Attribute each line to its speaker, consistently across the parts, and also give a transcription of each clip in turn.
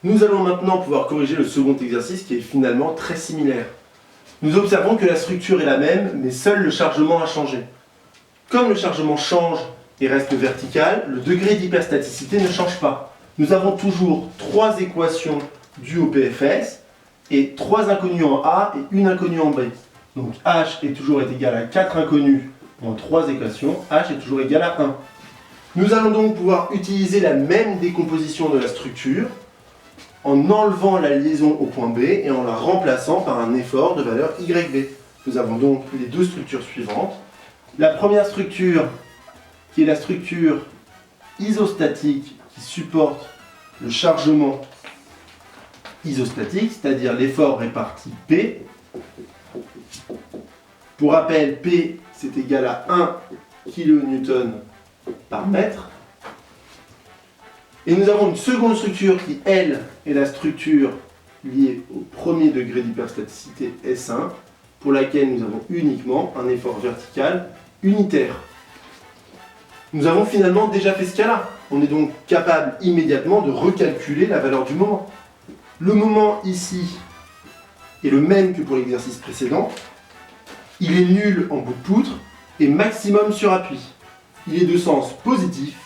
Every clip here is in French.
Speaker 1: Nous allons maintenant pouvoir corriger le second exercice qui est finalement très similaire. Nous observons que la structure est la même, mais seul le chargement a changé. Comme le chargement change et reste vertical, le degré d'hyperstaticité ne change pas. Nous avons toujours 3 équations dues au PFS et 3 inconnues en A et une inconnue en B. Donc H est toujours égal à 4 inconnus en 3 équations, H est toujours égal à 1. Nous allons donc pouvoir utiliser la même décomposition de la structure en enlevant la liaison au point B et en la remplaçant par un effort de valeur YB. Nous avons donc les deux structures suivantes. La première structure, qui est la structure isostatique qui supporte le chargement isostatique, c'est-à-dire l'effort réparti P. Pour rappel, P c'est égal à 1 kN par mètre. Et nous avons une seconde structure qui, elle, est la structure liée au premier degré d'hyperstaticité S1, pour laquelle nous avons uniquement un effort vertical unitaire. Nous avons finalement déjà fait ce cas-là. On est donc capable immédiatement de recalculer la valeur du moment. Le moment ici est le même que pour l'exercice précédent. Il est nul en bout de poutre et maximum sur appui. Il est de sens positif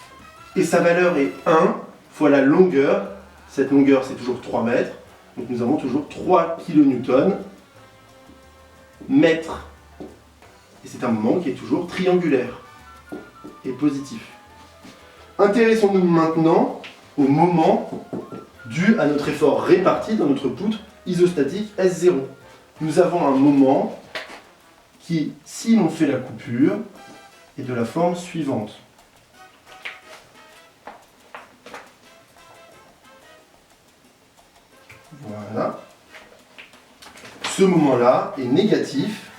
Speaker 1: et sa valeur est 1 fois la longueur. Cette longueur c'est toujours 3 mètres. Donc nous avons toujours 3 kN mètres. Et c'est un moment qui est toujours triangulaire et positif. Intéressons-nous maintenant au moment dû à notre effort réparti dans notre poutre isostatique S0. Nous avons un moment qui, si l'on fait la coupure, est de la forme suivante. Voilà. Ce moment-là est négatif,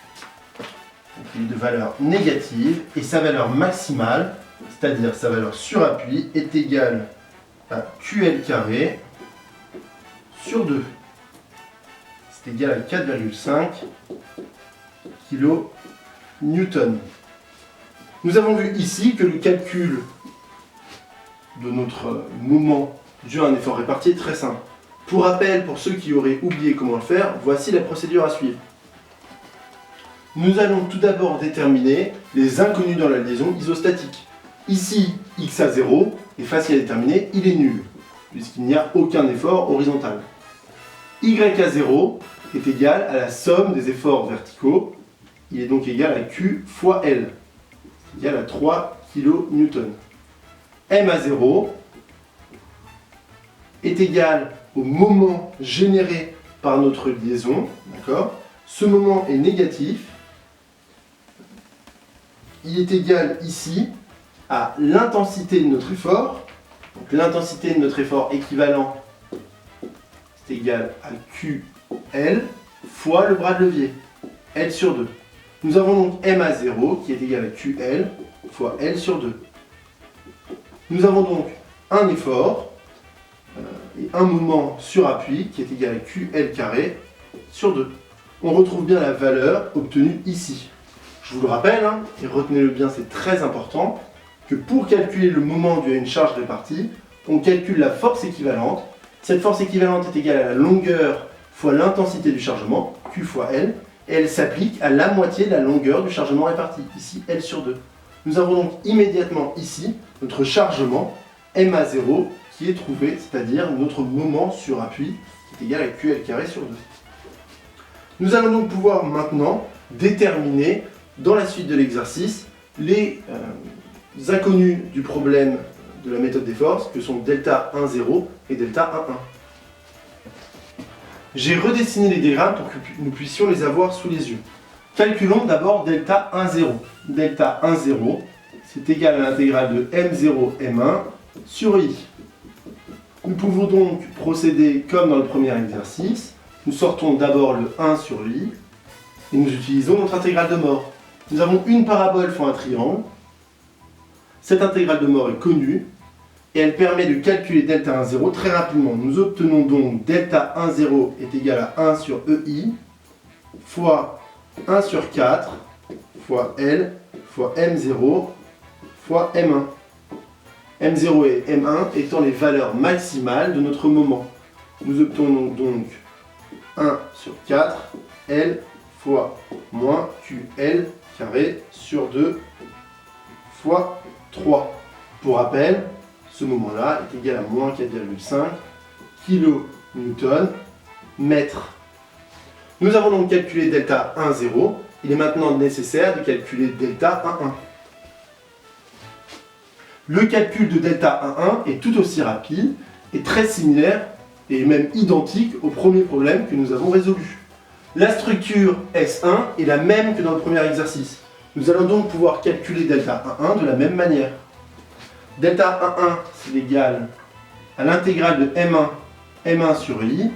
Speaker 1: donc il est de valeur négative, et sa valeur maximale, c'est-à-dire sa valeur sur appui, est égale à QL carré sur 2. C'est égal à 4,5 kN. Nous avons vu ici que le calcul de notre moment dû à un effort réparti est très simple. Pour rappel, pour ceux qui auraient oublié comment le faire, voici la procédure à suivre. Nous allons tout d'abord déterminer les inconnus dans la liaison isostatique. Ici, x à 0 est facile à déterminer, il est nul, puisqu'il n'y a aucun effort horizontal. Y à 0 est égal à la somme des efforts verticaux, il est donc égal à Q fois L, égal à 3 kN. M à 0 est égal au moment généré par notre liaison, d'accord ? Ce moment est négatif, il est égal ici à l'intensité de notre effort, donc l'intensité de notre effort équivalent c'est égal à QL fois le bras de levier, L sur 2. Nous avons donc M à 0 qui est égal à QL fois L sur 2. Nous avons donc un effort et un moment sur appui qui est égal à QL carré sur 2. On retrouve bien la valeur obtenue ici. Je vous le rappelle, hein, et retenez-le bien, c'est très important, que pour calculer le moment dû à une charge répartie, on calcule la force équivalente. Cette force équivalente est égale à la longueur fois l'intensité du chargement, Q fois L, et elle s'applique à la moitié de la longueur du chargement réparti, ici L sur 2. Nous avons donc immédiatement ici notre chargement M à 0 qui est trouvé, c'est-à-dire notre moment sur appui qui est égal à QL carré sur 2. Nous allons donc pouvoir maintenant déterminer dans la suite de l'exercice les inconnus du problème de la méthode des forces que sont delta 1, 0 et delta 1, 1. J'ai redessiné les diagrammes pour que nous puissions les avoir sous les yeux. Calculons d'abord delta 1, 0. Delta 1, 0, c'est égal à l'intégrale de M0, M1 sur I. Nous pouvons donc procéder comme dans le premier exercice. Nous sortons d'abord le 1 sur I et nous utilisons notre intégrale de mort. Nous avons une parabole fois un triangle. Cette intégrale de mort est connue et elle permet de calculer delta 1, 0 très rapidement. Nous obtenons donc delta 1, 0 est égal à 1 sur EI fois 1 sur 4 fois L fois M0 fois M1. M0 et M1 étant les valeurs maximales de notre moment. Nous obtenons donc 1 sur 4, L fois moins QL carré sur 2 fois 3. Pour rappel, ce moment-là est égal à moins 4,5 kN mètre. Nous avons donc calculé delta 1, 0. Il est maintenant nécessaire de calculer delta 1, 1. Le calcul de delta 1, 1 est tout aussi rapide et très similaire et même identique au premier problème que nous avons résolu. La structure S1 est la même que dans le premier exercice. Nous allons donc pouvoir calculer delta 1, 1 de la même manière. Delta 1, 1, c'est égal à l'intégrale de M1 sur I,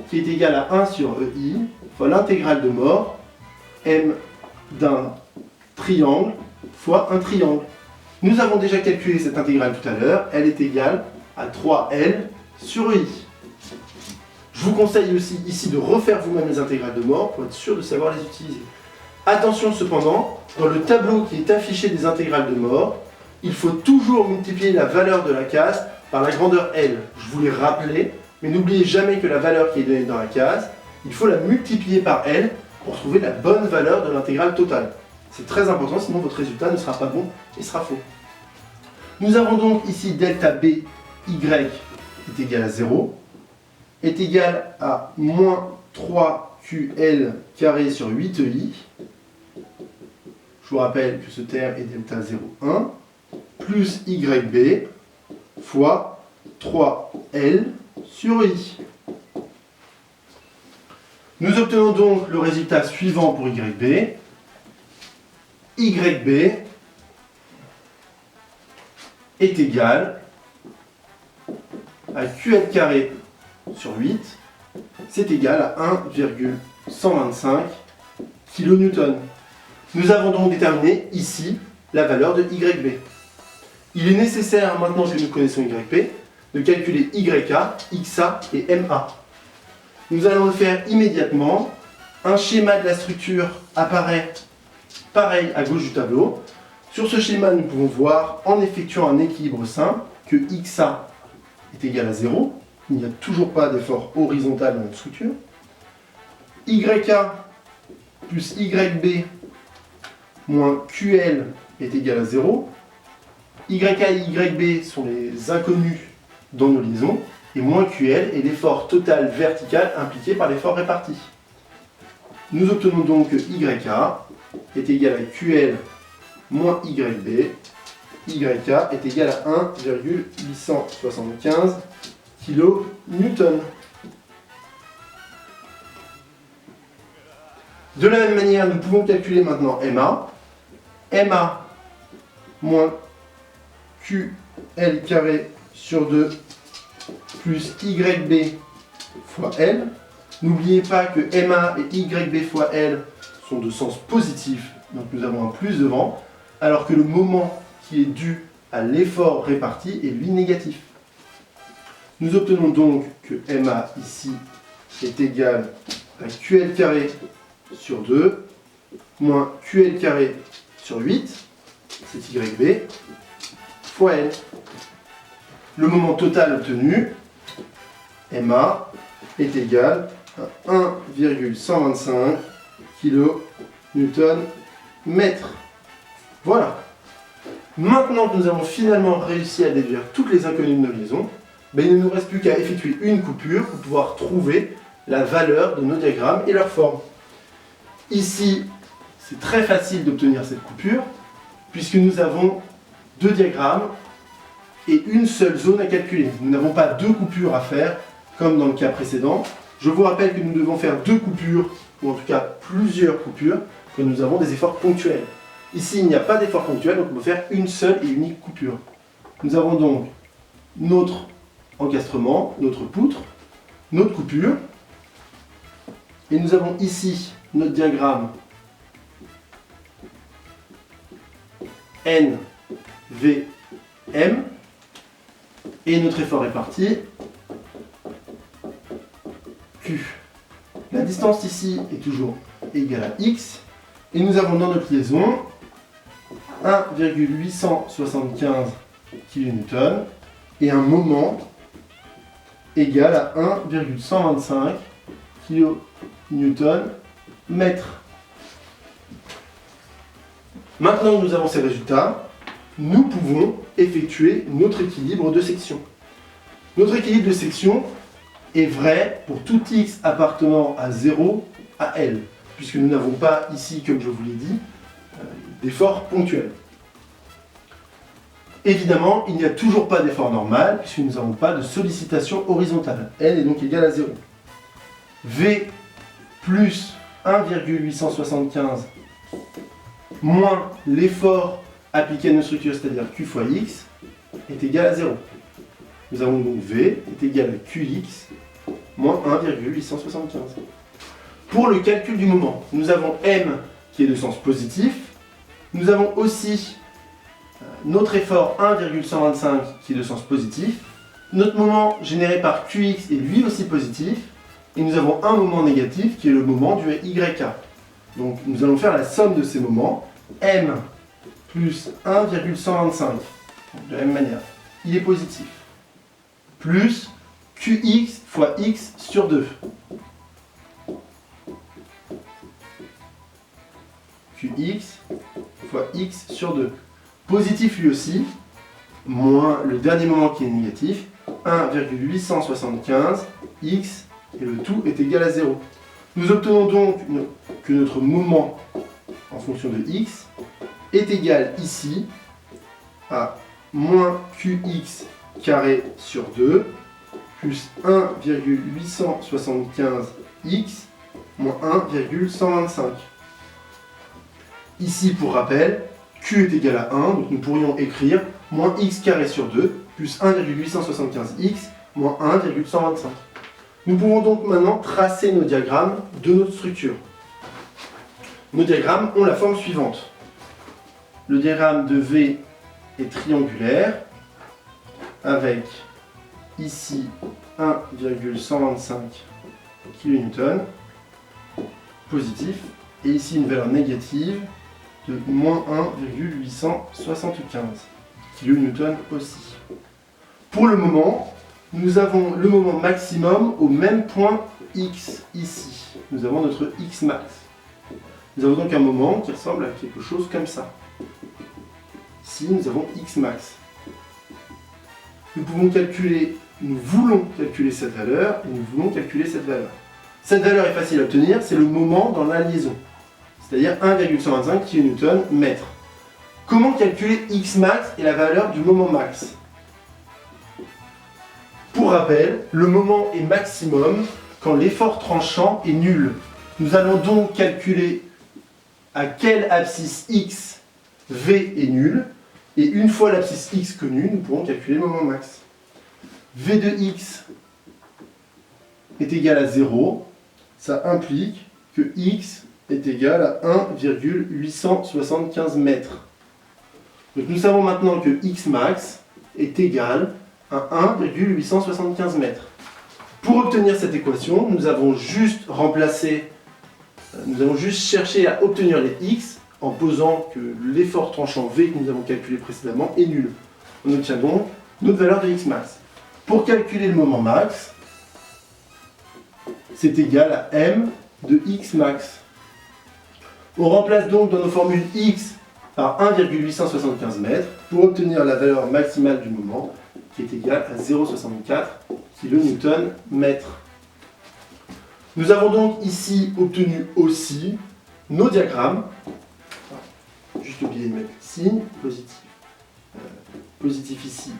Speaker 1: qui est égal à 1 sur EI, fois l'intégrale de mort, M d'un triangle, fois un triangle. Nous avons déjà calculé cette intégrale tout à l'heure, elle est égale à 3L sur EI. Je vous conseille aussi ici de refaire vous-même les intégrales de mort pour être sûr de savoir les utiliser. Attention cependant, dans le tableau qui est affiché des intégrales de mort, il faut toujours multiplier la valeur de la case par la grandeur L. Je vous l'ai rappelé, mais n'oubliez jamais que la valeur qui est donnée dans la case, il faut la multiplier par L pour trouver la bonne valeur de l'intégrale totale. C'est très important, sinon votre résultat ne sera pas bon et sera faux. Nous avons donc ici delta B, Y est égal à 0, est égal à moins 3QL carré sur 8EI. Je vous rappelle que ce terme est delta 0, 1, plus YB fois 3L sur I. Nous obtenons donc le résultat suivant pour YB. YB est égal à QL carré sur 8, c'est égal à 1,125 kN. Nous avons donc déterminé ici la valeur de YB. Il est nécessaire, maintenant que nous connaissons YP, de calculer YA, XA et MA. Nous allons le faire immédiatement. Un schéma de la structure apparaît pareil à gauche du tableau. Sur ce schéma, nous pouvons voir, en effectuant un équilibre simple, que XA est égal à 0. Il n'y a toujours pas d'effort horizontal dans notre structure. YA plus YB moins QL est égal à 0. YA et YB sont les inconnus dans nos liaisons, et moins QL est l'effort total vertical impliqué par l'effort réparti. Nous obtenons donc que YA est égal à QL moins YB. YA est égal à 1,875 kN. De la même manière, nous pouvons calculer maintenant MA. MA moins QL carré sur 2 plus YB fois L. N'oubliez pas que MA et YB fois L sont de sens positif, donc nous avons un plus devant, alors que le moment qui est dû à l'effort réparti est lui négatif. Nous obtenons donc que MA ici est égal à QL carré sur 2 moins QL carré sur 8, c'est YB, fois L. Le moment total obtenu, MA, est égal à 1,125 kN/m. Voilà. Maintenant que nous avons finalement réussi à déduire toutes les inconnues de nos liaisons, il ne nous reste plus qu'à effectuer une coupure pour pouvoir trouver la valeur de nos diagrammes et leur forme. Ici, c'est très facile d'obtenir cette coupure, puisque nous avons deux diagrammes et une seule zone à calculer. Nous n'avons pas deux coupures à faire, comme dans le cas précédent. Je vous rappelle que nous devons faire deux coupures, ou en tout cas plusieurs coupures, quand nous avons des efforts ponctuels. Ici, il n'y a pas d'effort ponctuel, donc on peut faire une seule et unique coupure. Nous avons donc notre encastrement, notre poutre, notre coupure, et nous avons ici notre diagramme N, V, M, et notre effort réparti, Q. La distance ici est toujours égale à X, et nous avons dans notre liaison 1,875 kN et un moment égale à 1,125 kN/m. Maintenant que nous avons ces résultats, nous pouvons effectuer notre équilibre de section. Notre équilibre de section est vrai pour tout x appartenant à 0 à L, puisque nous n'avons pas ici, comme je vous l'ai dit, d'effort ponctuel. Évidemment, il n'y a toujours pas d'effort normal, puisque nous n'avons pas de sollicitation horizontale. L est donc égal à 0. V plus 1,875 moins l'effort appliqué à nos structures, c'est-à-dire Q fois X, est égal à 0. Nous avons donc V est égal à QX moins 1,875. Pour le calcul du moment, nous avons M qui est de sens positif. Nous avons aussi notre effort 1,125 qui est de sens positif. Notre moment généré par QX est lui aussi positif. Et nous avons un moment négatif qui est le moment du YK. Donc nous allons faire la somme de ces moments. M plus 1,125. De la même manière, il est positif. Plus QX fois X sur 2. QX fois X sur 2. Positif lui aussi, moins le dernier moment qui est négatif, 1,875, X, et le tout est égal à 0. Nous obtenons donc que notre moment en fonction de X est égal ici à moins QX carré sur 2 plus 1,875x moins 1,125. Ici, pour rappel, Q est égal à 1, donc nous pourrions écrire moins x carré sur 2 plus 1,875x moins 1,125. Nous pouvons donc maintenant tracer nos diagrammes de notre structure. Nos diagrammes ont la forme suivante. Le diagramme de V est triangulaire, avec ici 1,125 kN positif, et ici une valeur négative de moins 1,875 kN aussi. Pour le moment, nous avons le moment maximum au même point X ici. Nous avons notre X max. Nous avons donc un moment qui ressemble à quelque chose comme ça. Ici, nous avons X max. Nous voulons calculer cette valeur et nous voulons calculer cette valeur. Cette valeur est facile à obtenir, c'est le moment dans la liaison, c'est-à-dire 1,125 kN/m. Comment calculer X max et la valeur du moment max? Pour rappel, le moment est maximum quand l'effort tranchant est nul. Nous allons donc calculer à quelle abscisse X V est nul, et une fois l'abscisse X connue, nous pourrons calculer le moment max. V de X est égal à 0, ça implique que X est égal à 1,875 mètres. Donc nous savons maintenant que X max est égal à 1,875 mètres. Pour obtenir cette équation, nous avons juste cherché à obtenir les X en posant que l'effort tranchant V que nous avons calculé précédemment est nul. On obtient donc notre valeur de X max. Pour calculer le moment max, c'est égal à M de X max. On remplace donc dans nos formules X par 1,875 mètres pour obtenir la valeur maximale du moment qui est égale à 0,64 kN/m. Nous avons donc ici obtenu aussi nos diagrammes. Juste oublié de mettre signe positif. Positif ici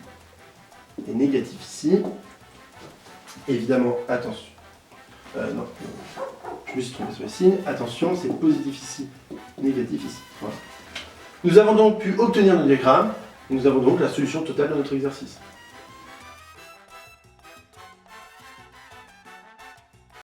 Speaker 1: et négatif ici. Évidemment, attention. Non, je me suis trompé sur les signes. Attention, c'est positif ici, négatif ici. Voilà. Nous avons donc pu obtenir nos diagrammes et nous avons donc la solution totale de notre exercice.